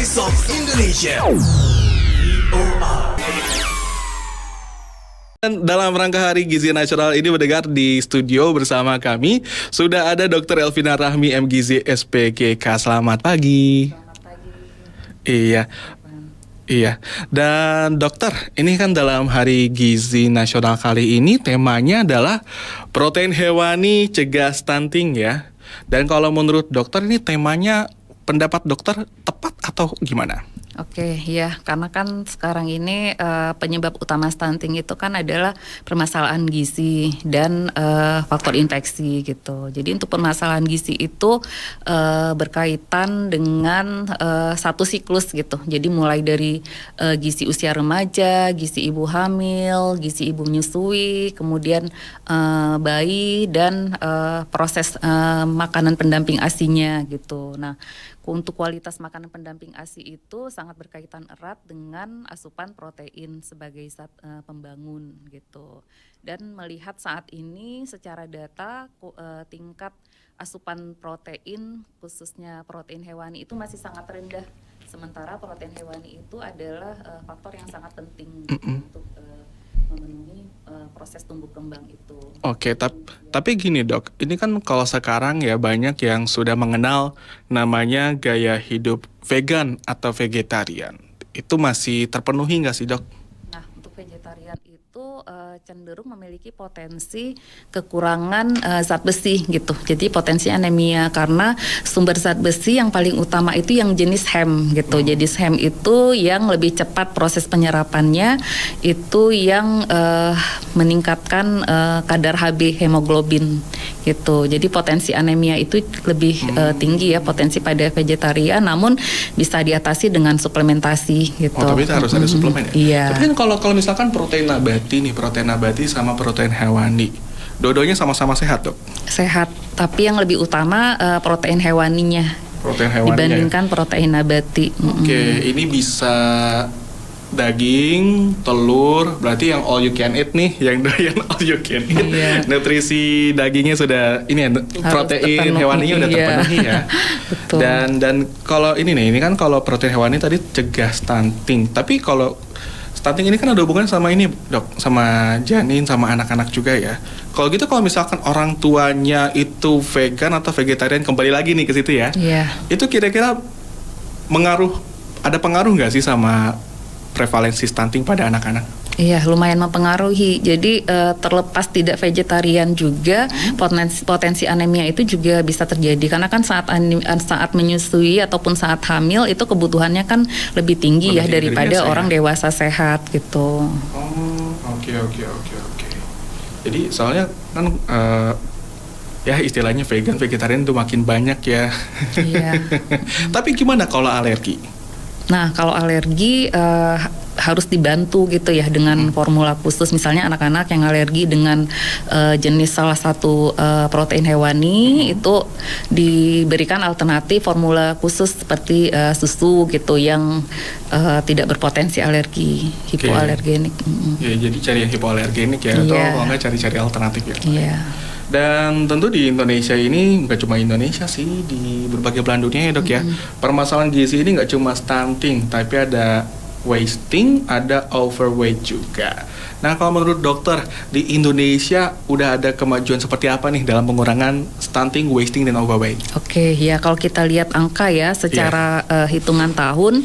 Voice of Indonesia. Dan dalam rangka Hari Gizi Nasional ini mendengar di studio bersama kami sudah ada Dr. Elvina Rahmi MGizi SPGK. Selamat pagi. Selamat pagi. Iya. Dan dokter, ini kan dalam Hari Gizi Nasional kali ini temanya adalah protein hewani cegah stunting ya. Dan kalau menurut dokter ini temanya, pendapat dokter tepat atau gimana? Oke, ya, karena kan sekarang ini penyebab utama stunting itu kan adalah permasalahan gizi dan faktor infeksi gitu. Jadi untuk permasalahan gizi itu berkaitan dengan satu siklus gitu. Jadi mulai dari gizi usia remaja, gizi ibu hamil, gizi ibu menyusui, kemudian bayi dan proses makanan pendamping ASI-nya gitu. Nah, untuk kualitas makanan pendamping ASI itu sangat berkaitan erat dengan asupan protein sebagai zat pembangun gitu. Dan melihat saat ini secara data tingkat asupan protein khususnya protein hewani itu masih sangat rendah. Sementara protein hewani itu adalah faktor yang sangat penting untuk memenuhi proses tumbuh kembang itu. Oke, tapi gini dok, ini kan kalau sekarang ya banyak yang sudah mengenal namanya gaya hidup vegan atau vegetarian. Itu masih terpenuhi nggak sih dok? Nah, untuk vegetarian itu cenderung memiliki potensi kekurangan zat besi gitu. Jadi potensi anemia karena sumber zat besi yang paling utama itu yang jenis hem gitu. Jadi hem itu yang lebih cepat proses penyerapannya, itu yang meningkatkan kadar Hb hemoglobin gitu. Jadi potensi anemia itu lebih tinggi ya potensi pada vegetarian, namun bisa diatasi dengan suplementasi gitu. Oh, tapi harus ada suplemen ya? Iya. Tapi kan kalau misalkan protein nabati sama protein hewani, dua-duanya sama-sama sehat dok? Sehat, tapi yang lebih utama protein hewaninya. Protein hewaninya dibandingkan protein nabati. Oke, ini bisa daging, telur, berarti yang all you can eat nih, yang doyan all you can eat. Iya. Nutrisi dagingnya sudah ini ya, protein terpenuhi, hewaninya udah iya. terpenuhi ya. Betul. Dan kalau ini kan kalau protein hewani tadi cegah stunting. Tapi kalau stunting ini kan ada hubungan sama ini dok, sama janin, sama anak-anak juga ya. Kalau gitu kalau misalkan orang tuanya itu vegan atau vegetarian, kembali lagi nih ke situ ya. Iya. Itu kira-kira ada pengaruh nggak sih sama prevalensi stunting pada anak-anak? Iya, lumayan mempengaruhi. Jadi terlepas tidak vegetarian juga potensi anemia itu juga bisa terjadi karena kan saat menyusui ataupun saat hamil itu kebutuhannya kan lebih tinggi ya daripada orang dewasa sehat gitu. Oh, oke. Jadi soalnya kan ya istilahnya vegetarian itu makin banyak ya. Iya. Tapi gimana kalau alergi? Nah, kalau alergi harus dibantu gitu ya dengan formula khusus. Misalnya anak-anak yang alergi dengan jenis salah satu protein hewani itu diberikan alternatif formula khusus seperti susu gitu yang tidak berpotensi alergi, hipoalergenik. Ya, jadi cari yang hipoalergenik ya, atau kalau nggak cari alternatif ya. Iya. Dan tentu di Indonesia ini, bukan cuma Indonesia sih, di berbagai belahan dunia ya dok ya, permasalahan gizi ini nggak cuma stunting, tapi ada wasting, ada overweight juga. Nah, kalau menurut dokter, di Indonesia udah ada kemajuan seperti apa nih dalam pengurangan stunting, wasting, dan overweight? Oke, ya kalau kita lihat angka ya secara hitungan tahun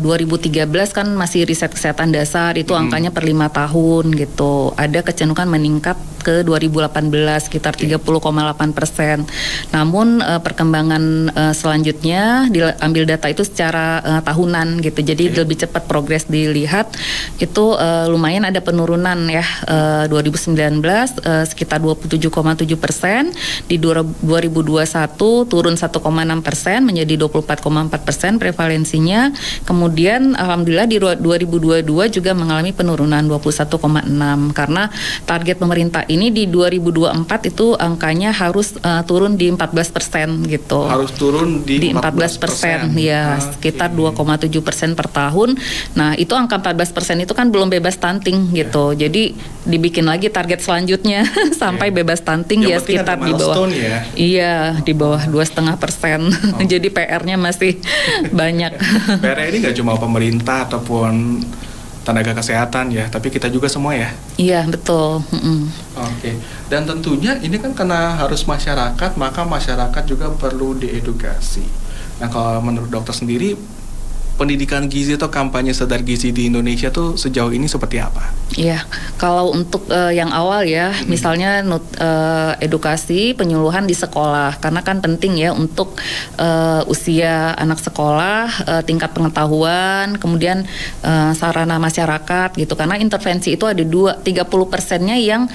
2013 kan masih riset kesehatan dasar itu angkanya per 5 tahun gitu. Ada kecenderungan meningkat ke 2018 sekitar 30,8%. Namun perkembangan selanjutnya diambil data itu secara tahunan gitu. Jadi lebih cepat progres dilihat itu lumayan ada penurunan ya. 2019 sekitar 27,7%, di 2021 turun 1,6% menjadi 24,4% prevalensinya. Kemudian alhamdulillah di 2022 juga mengalami penurunan 21,6 karena target pemerintah ini di 2024 itu angkanya harus turun di 14% gitu. Harus turun di 14%, ya, sekitar 2,7% per tahun. Nah, itu angka 14% itu kan belum bebas stunting gitu. Jadi dibikin lagi target selanjutnya sampai bebas stunting ya sekitar di bawah. Ya? Iya, di bawah 2,5%. Jadi PR-nya masih banyak. PR-nya ini nggak cuma pemerintah ataupun tenaga kesehatan ya, tapi kita juga semua ya. Iya, betul. Oke. Dan tentunya ini kan karena harus masyarakat, maka masyarakat juga perlu diedukasi. Nah, kalau menurut dokter sendiri, pendidikan gizi atau kampanye sadar gizi di Indonesia tuh sejauh ini seperti apa? Iya, kalau untuk yang awal ya, misalnya edukasi penyuluhan di sekolah, karena kan penting ya untuk usia anak sekolah, tingkat pengetahuan, kemudian sarana masyarakat gitu. Karena intervensi itu ada 30%-nya yang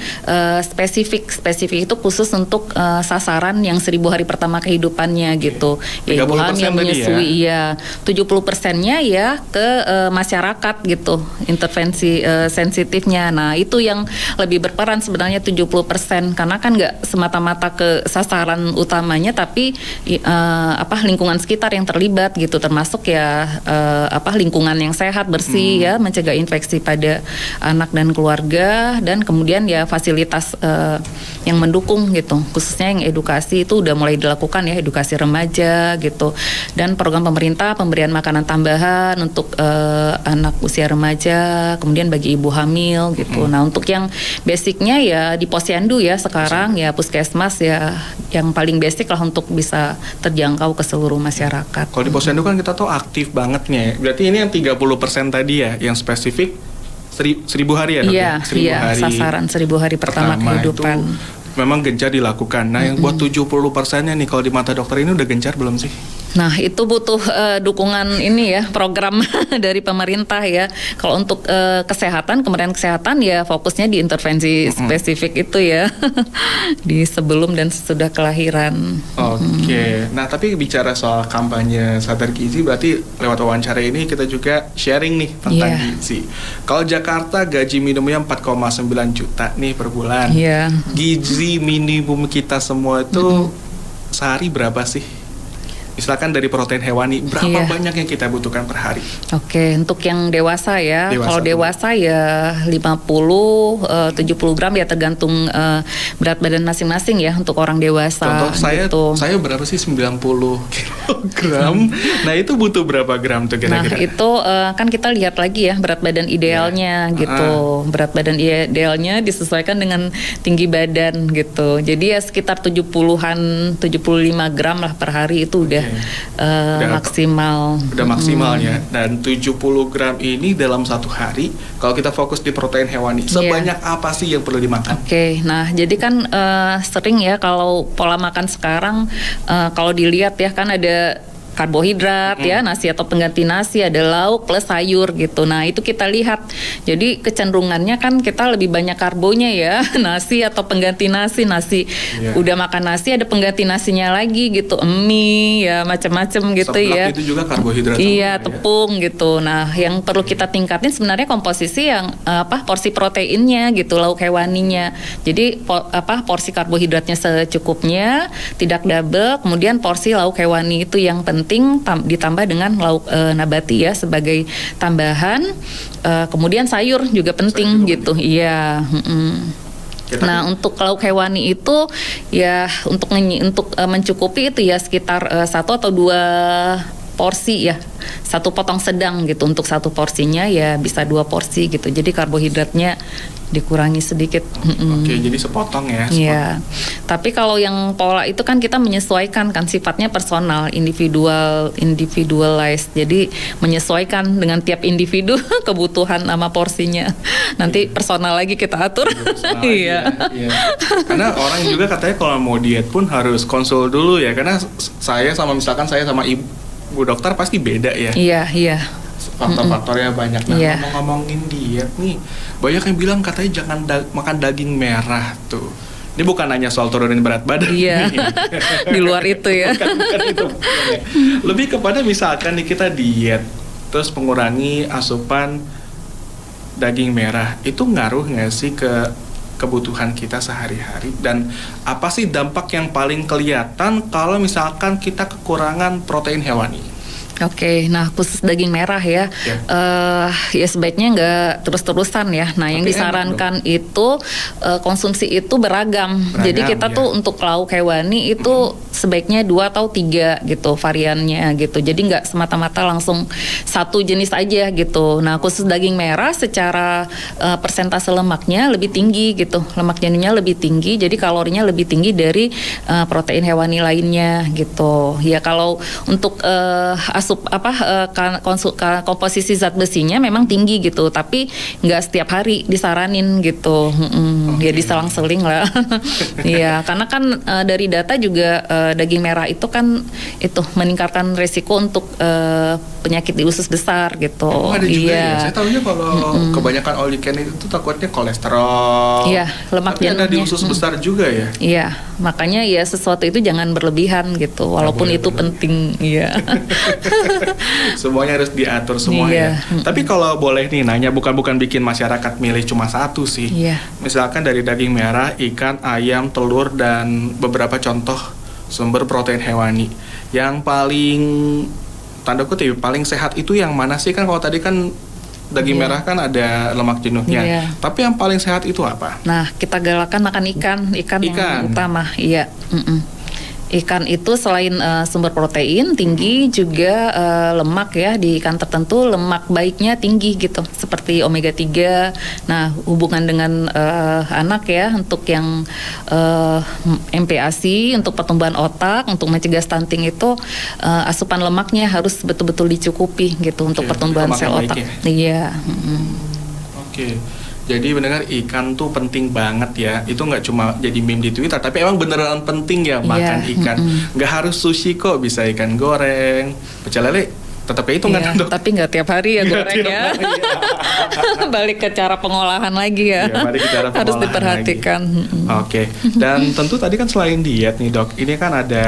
spesifik itu khusus untuk sasaran yang 1000 hari pertama kehidupannya gitu. Ya, ibu hamil menyusui, iya. 70%-nya ya ke masyarakat gitu, intervensi sensitifnya. Nah, itu yang lebih berperan sebenarnya 70%, karena kan nggak semata-mata ke sasaran utamanya, tapi lingkungan sekitar yang terlibat gitu, termasuk ya lingkungan yang sehat, bersih ya, mencegah infeksi pada anak dan keluarga, dan kemudian ya fasilitas yang mendukung gitu, khususnya yang edukasi itu udah mulai dilakukan ya, edukasi remaja gitu, dan program pemerintah pemberian makanan tambahan untuk anak usia remaja, kemudian bagi ibu hamil gitu. Nah, untuk yang basicnya ya di posyandu ya sekarang ya, puskesmas ya yang paling basic lah untuk bisa terjangkau ke seluruh masyarakat. Kalau di posyandu kan kita tuh aktif banget nih ya. Berarti ini yang 30% tadi ya, yang spesifik 1000 hari ya dok? Iya, 1000 hari sasaran 1000 hari pertama kehidupan. Memang gencar dilakukan. Nah, yang buat 70%-nya nih, kalau di mata dokter ini udah gencar belum sih? Nah, itu butuh dukungan ini ya, program dari pemerintah ya. Kalau untuk kesehatan, Kementerian Kesehatan ya fokusnya di intervensi spesifik itu ya, di sebelum dan sesudah kelahiran. Oke. Nah, tapi bicara soal kampanye sadar gizi, berarti lewat wawancara ini kita juga sharing nih tentang gizi. Kalau Jakarta gaji minimumnya 4,9 juta nih per bulan. Gizi minimum kita semua itu sehari berapa sih? Misalkan dari protein hewani, berapa banyak yang kita butuhkan per hari? Oke, untuk yang dewasa ya, kalau dewasa ya 50-70 gram ya, tergantung berat badan masing-masing ya untuk orang dewasa. Contoh saya berapa sih 90 kilogram? Nah, itu butuh berapa gram tuh kira-kira? Nah, itu kan kita lihat lagi ya berat badan idealnya gitu. Berat badan idealnya disesuaikan dengan tinggi badan gitu. Jadi ya sekitar 75 gram lah per hari itu udah maksimal. Udah maksimal ya. Dan 70 gram ini dalam satu hari, kalau kita fokus di protein hewani, sebanyak apa sih yang perlu dimakan? Oke, nah jadi kan sering ya kalau pola makan sekarang, kalau dilihat ya kan ada karbohidrat ya, nasi atau pengganti nasi, ada lauk plus sayur gitu. Nah, itu kita lihat. Jadi kecenderungannya kan kita lebih banyak karbonya ya, nasi atau pengganti nasi. Udah makan nasi ada pengganti nasinya lagi gitu, mie ya, macam-macam gitu. Seblak ya. Itu juga karbohidrat. Iya, tepung gitu. Nah, yang perlu kita tingkatin sebenarnya komposisi yang porsi proteinnya gitu, lauk hewaninya. Jadi porsi karbohidratnya secukupnya, tidak double, kemudian porsi lauk hewani itu yang penting ditambah dengan lauk nabati ya sebagai tambahan, kemudian sayur juga penting gitu. Iya. Nah, untuk lauk hewani itu ya untuk mencukupi itu ya sekitar 1 atau 2 porsi ya, 1 potong sedang gitu. Untuk 1 porsinya ya bisa 2 porsi gitu. Jadi karbohidratnya dikurangi sedikit. Oke, jadi sepotong ya. Iya. Tapi kalau yang pola itu kan kita menyesuaikan kan, sifatnya personal, individualized. Jadi menyesuaikan dengan tiap individu kebutuhan sama porsinya. Nanti personal lagi kita atur. Iya. Karena orang juga katanya kalau mau diet pun harus konsul dulu ya. Karena saya sama ibu dokter pasti beda ya. Iya. Faktor-faktornya banyak. Nah, ngomongin diet nih, banyak yang bilang katanya jangan makan daging merah tuh. Ini bukan hanya soal turunin berat badan. Iya. Di luar itu ya. Bukan itu. Lebih kepada misalkan nih kita diet, terus mengurangi asupan daging merah, itu ngaruh nggak sih ke kebutuhan kita sehari-hari. Dan apa sih dampak yang paling kelihatan kalau misalkan kita kekurangan protein hewani? Oke, nah khusus daging merah ya, ya sebaiknya nggak terus-terusan ya. Nah, yang disarankan itu konsumsi itu beragam. Jadi kita tuh untuk lauk hewani itu sebaiknya 2 atau 3 gitu variannya gitu. Jadi nggak semata-mata langsung satu jenis aja gitu. Nah, khusus daging merah secara persentase lemaknya lebih tinggi gitu, lemak jenuhnya lebih tinggi. Jadi kalorinya lebih tinggi dari protein hewani lainnya gitu. Ya kalau untuk komposisi zat besinya memang tinggi gitu, tapi nggak setiap hari disaranin gitu. Ya diselang-seling lah. Iya, karena kan dari data juga daging merah itu kan itu meningkatkan resiko untuk penyakit di usus besar gitu. Ada juga ya. Saya tahunya kalau kebanyakan all you can eat itu takutnya kolesterol. Iya, lemak jenuhnya. Tapi ada di usus besar juga ya. Iya, makanya ya sesuatu itu jangan berlebihan gitu, walaupun itu penting. Iya. Semuanya harus diatur semuanya. Tapi kalau boleh nih nanya, bukan bikin masyarakat milih cuma satu sih. Misalkan dari daging merah, ikan, ayam, telur, dan beberapa contoh sumber protein hewani. Yang paling tanda kutip paling sehat itu yang mana sih? Kan kalau tadi kan daging merah kan ada lemak jenuhnya. Tapi yang paling sehat itu apa? Nah, kita galakkan makan ikan yang utama. Iya. Ikan itu selain sumber protein tinggi, juga lemak ya, di ikan tertentu lemak baiknya tinggi gitu, seperti omega 3. Nah, hubungan dengan anak ya, untuk yang MPASI, untuk pertumbuhan otak, untuk mencegah stunting itu asupan lemaknya harus betul-betul dicukupi gitu untuk pertumbuhan sel otak. Iya. Oke. Jadi mendengar ikan tuh penting banget ya. Itu nggak cuma jadi meme di Twitter, tapi emang beneran penting ya makan ikan. Nggak harus sushi kok, bisa ikan goreng, pecel lele. Tetap kayak itu nggak? Tapi nggak tiap hari ya goreng ya. Balik ke cara pengolahan lagi ya. Balik ke cara pengolahan harus diperhatikan. Oke. Dan tentu tadi kan selain diet nih dok, ini kan ada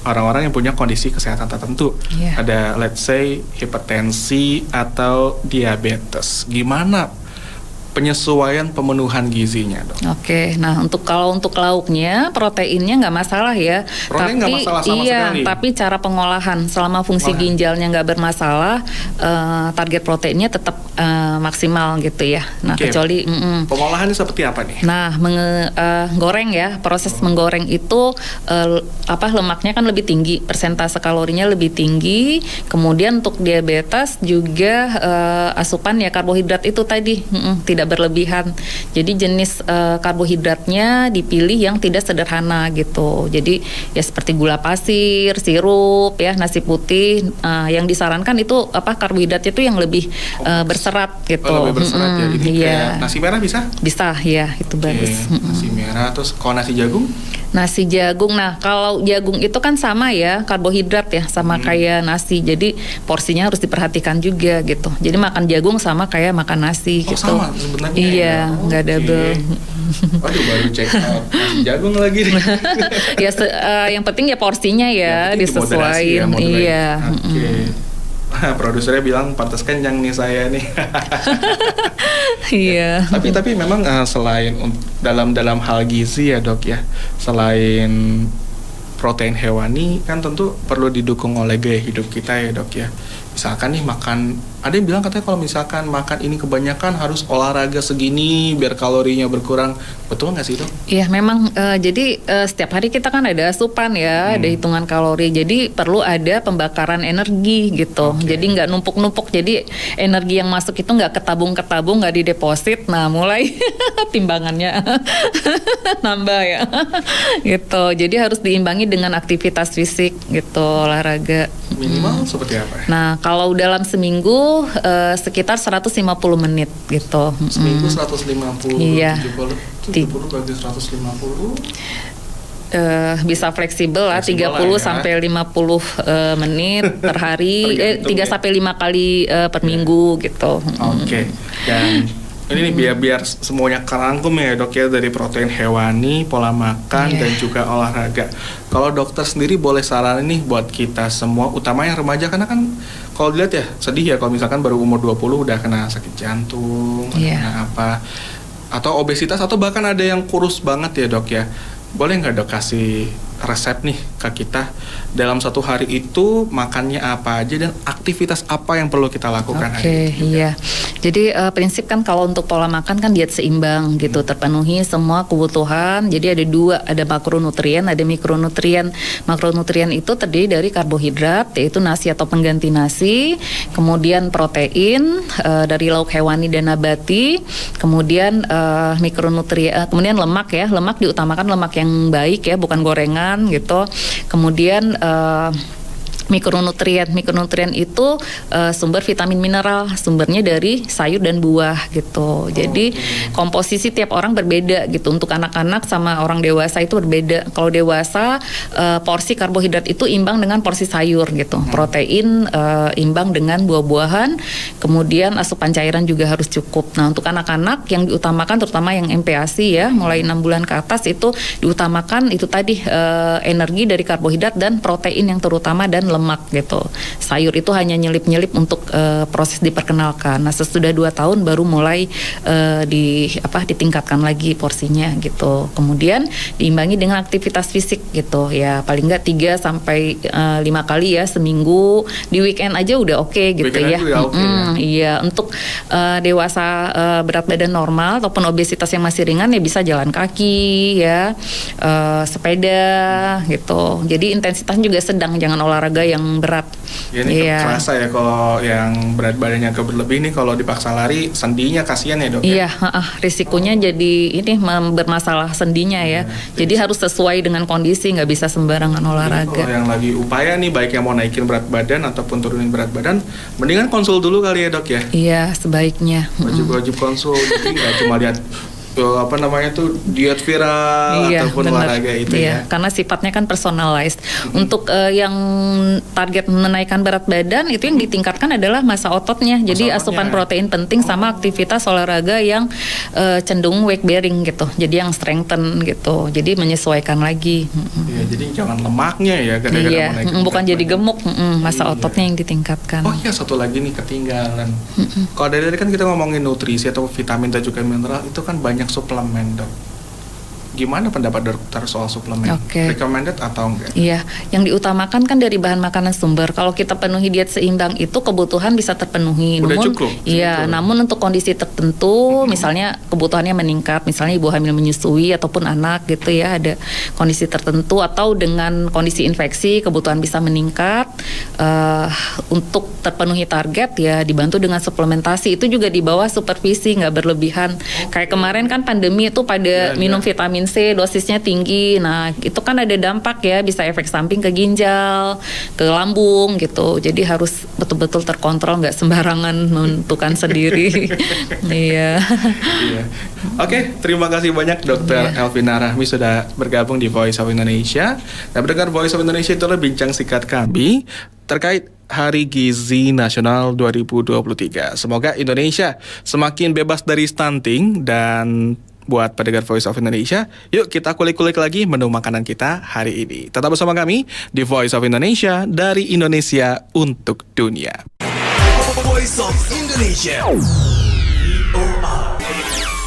orang-orang yang punya kondisi kesehatan tertentu. Ada let's say hipertensi atau diabetes. Gimana penyesuaian pemenuhan gizinya dong? Oke, nah untuk lauknya proteinnya nggak masalah ya. Protein nggak masalah sama sekali. Tapi cara pengolahan selama fungsi ginjalnya nggak bermasalah, target proteinnya tetap maksimal gitu ya. Nah kecuali pengolahannya seperti apa nih? Nah goreng ya, proses menggoreng itu lemaknya kan lebih tinggi, persentase kalorinya lebih tinggi. Kemudian untuk diabetes juga asupan ya karbohidrat itu tadi tidak berlebihan. Jadi jenis karbohidratnya dipilih yang tidak sederhana gitu. Jadi ya seperti gula pasir, sirup ya, nasi putih. Yang disarankan itu karbohidratnya itu yang lebih berserat gitu. Lebih berserat ya. Ini kayak nasi merah bisa? Bisa ya, itu bagus. Nasi merah, terus kalau nasi jagung? Nasi jagung, nah kalau jagung itu kan sama ya, karbohidrat ya, sama kayak nasi. Jadi porsinya harus diperhatikan juga gitu. Jadi makan jagung sama kayak makan nasi gitu. Sama sebenarnya. Iya, nggak double. Waduh, baru check out nasi jagung lagi nih. Ya yang penting ya porsinya ya disesuaikan. Iya. Produsernya bilang pantas kenyang nih saya nih. Iya. Tapi memang selain dalam hal gizi ya dok ya, selain protein hewani kan tentu perlu didukung oleh gaya hidup kita ya dok ya. Misalkan nih makan, ada yang bilang katanya kalau misalkan makan ini kebanyakan harus olahraga segini biar kalorinya berkurang. Betul nggak sih dok? Iya memang, jadi setiap hari kita kan ada asupan ya, ada hitungan kalori. Jadi perlu ada pembakaran energi gitu. Jadi nggak numpuk-numpuk. Jadi energi yang masuk itu nggak ketabung-ketabung, nggak dideposit. Nah mulai timbangannya nambah ya. Gitu. Jadi harus diimbangi dengan aktivitas fisik gitu, olahraga. Minimal seperti apa? Nah kalau dalam seminggu sekitar 150 menit gitu. Seminggu 150. Iya. 70 bagi 150. Bisa fleksibel lah, 30 sampai 50 menit per hari, 3 sampai 5 kali per minggu gitu. Oke. Dan ini nih biar semuanya kerangkum ya dok ya, dari protein hewani, pola makan dan juga olahraga. Kalau dokter sendiri boleh saranin nih buat kita semua, utamanya remaja, karena kan kalau dilihat ya sedih ya kalau misalkan baru umur 20 udah kena sakit jantung, kena apa. atau obesitas atau bahkan ada yang kurus banget ya dok ya. Boleh nggak dok kasih resep nih ke kita dalam satu hari itu makannya apa aja dan aktivitas apa yang perlu kita lakukan hari itu? Iya. Jadi prinsip kan kalau untuk pola makan kan diet seimbang gitu, terpenuhi semua kebutuhan. Jadi ada dua, ada makronutrien, ada mikronutrien. Makronutrien itu terdiri dari karbohidrat, yaitu nasi atau pengganti nasi, kemudian protein dari lauk hewani dan nabati, kemudian mikronutrien, kemudian lemak ya. Lemak diutamakan lemak yang baik ya, bukan gorengan gitu. Kemudian mikronutrien itu sumber vitamin mineral, sumbernya dari sayur dan buah gitu. Jadi komposisi tiap orang berbeda gitu. Untuk anak-anak sama orang dewasa itu berbeda. Kalau dewasa porsi karbohidrat itu imbang dengan porsi sayur gitu. Protein imbang dengan buah-buahan. Kemudian asupan cairan juga harus cukup. Nah, untuk anak-anak yang diutamakan terutama yang MPASI ya, mulai 6 bulan ke atas itu diutamakan itu tadi energi dari karbohidrat dan protein yang terutama dan lemak gitu. Sayur itu hanya nyelip-nyelip untuk proses diperkenalkan. Nah, sesudah 2 tahun baru mulai ditingkatkan lagi porsinya gitu. Kemudian diimbangi dengan aktivitas fisik gitu. Ya paling enggak 3 sampai 5 kali ya seminggu. Di weekend aja udah oke gitu ya. Iya, untuk dewasa berat badan normal ataupun obesitas yang masih ringan ya bisa jalan kaki ya, sepeda gitu. Jadi intensitasnya juga sedang, jangan olahraga yang berat. Ya ini kerasa ya kalau yang berat badannya berlebih nih kalau dipaksa lari sendinya kasihan ya dok. Iya, risikonya jadi ini bermasalah sendinya ya. Jadi harus sesuai dengan kondisi, nggak bisa sembarangan olahraga. Kalau yang lagi upaya nih baik yang mau naikin berat badan ataupun turunin berat badan, mendingan konsul dulu kali ya dok ya. Iya, sebaiknya. Wajib konsul, jadi nggak cuma lihat diet viral ataupun olahraga itu ya. Karena sifatnya kan personalized. Untuk yang target menaikkan berat badan itu yang ditingkatkan adalah massa ototnya. Jadi asupan protein penting sama aktivitas olahraga yang cenderung weight bearing gitu. Jadi yang strengthen gitu. Jadi menyesuaikan lagi. Iya, jadi jangan lemaknya ya gara-gara menaikkan bukan jadi gemuk, massa ototnya yang ditingkatkan. Oh iya, satu lagi nih ketinggalan. Kalau dari tadi kan kita ngomongin nutrisi atau vitamin dan juga mineral, itu kan banyak suplemen dok. Gimana pendapat dokter soal suplemen? Recommended atau enggak? Iya, yang diutamakan kan dari bahan makanan sumber. Kalau kita penuhi diet seimbang itu kebutuhan bisa terpenuhi. Udah cukup? Iya, namun untuk kondisi tertentu, misalnya kebutuhannya meningkat, misalnya ibu hamil menyusui ataupun anak gitu ya, ada kondisi tertentu atau dengan kondisi infeksi kebutuhan bisa meningkat. Untuk terpenuhi target ya dibantu dengan suplementasi. Itu juga di bawah supervisi, nggak berlebihan. Kayak kemarin kan pandemi itu pada minum vitamin C dosisnya tinggi. Nah, itu kan ada dampak ya, bisa efek samping ke ginjal, ke lambung gitu. Jadi harus betul-betul terkontrol, nggak sembarangan menentukan sendiri. Iya. Oke, terima kasih banyak Dr. Elvina Rahmi sudah bergabung di Voice of Indonesia. Nah, mendengar Voice of Indonesia itulah bincang singkat kami terkait Hari Gizi Nasional 2023. Semoga Indonesia semakin bebas dari stunting. Dan buat pendengar Voice of Indonesia, yuk kita kulik-kulik lagi menu makanan kita hari ini. Tetap bersama kami di Voice of Indonesia, dari Indonesia untuk dunia. Voice of Indonesia. VOA.